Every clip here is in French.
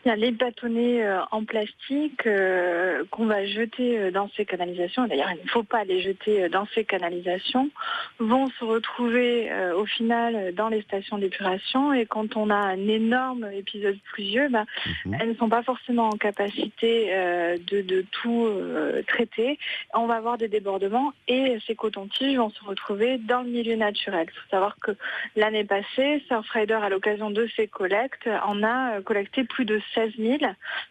Il y a les bâtonnets en plastique qu'on va jeter dans ces canalisations. D'ailleurs, il ne faut pas les jeter dans ces canalisations. Vont se retrouver au final dans les stations d'épuration. Et quand on a un énorme épisode pluvieux, Mhm. elles ne sont pas forcément en capacité de tout traiter. On va avoir des débordements et ces cotons-tiges vont se retrouver dans le milieu naturel. Il faut savoir que l'année passée, Surfrider, à l'occasion de ces collectes, en a collecté plus de 16 000.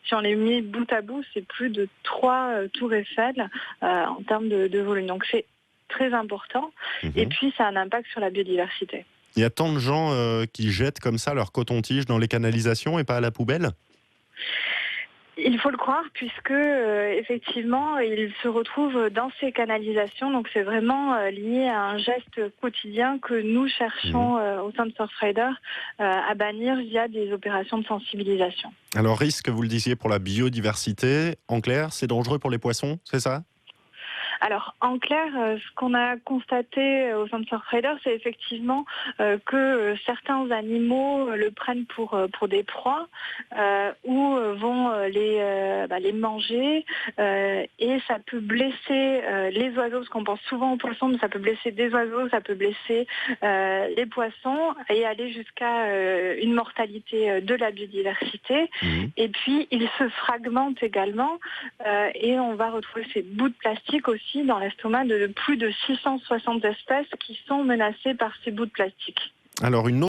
Si on les met bout à bout, c'est plus de 3 tours Eiffel en termes de volume. Donc c'est très important. Et Mhm. puis ça a un impact sur la biodiversité. Il y a tant de gens qui jettent comme ça leur coton-tige dans les canalisations et pas à la poubelle? Il faut le croire puisque effectivement ils se retrouvent dans ces canalisations, donc c'est vraiment lié à un geste quotidien que nous Mhm. cherchons au sein de Surfrider à bannir via des opérations de sensibilisation. Alors, risque, vous le disiez, pour la biodiversité. En clair, c'est dangereux pour les poissons, c'est ça? Alors, en clair, ce qu'on a constaté au sein de Surfrider, c'est effectivement que certains animaux le prennent pour des proies ou vont les manger et ça peut blesser les oiseaux, parce qu'on pense souvent aux poissons, mais ça peut blesser des oiseaux, ça peut blesser les poissons et aller jusqu'à une mortalité de la biodiversité. Mhm. Et puis, ils se fragmentent également et on va retrouver ces bouts de plastique aussi dans l'estomac de plus de 660 espèces qui sont menacées par ces bouts de plastique. Alors, une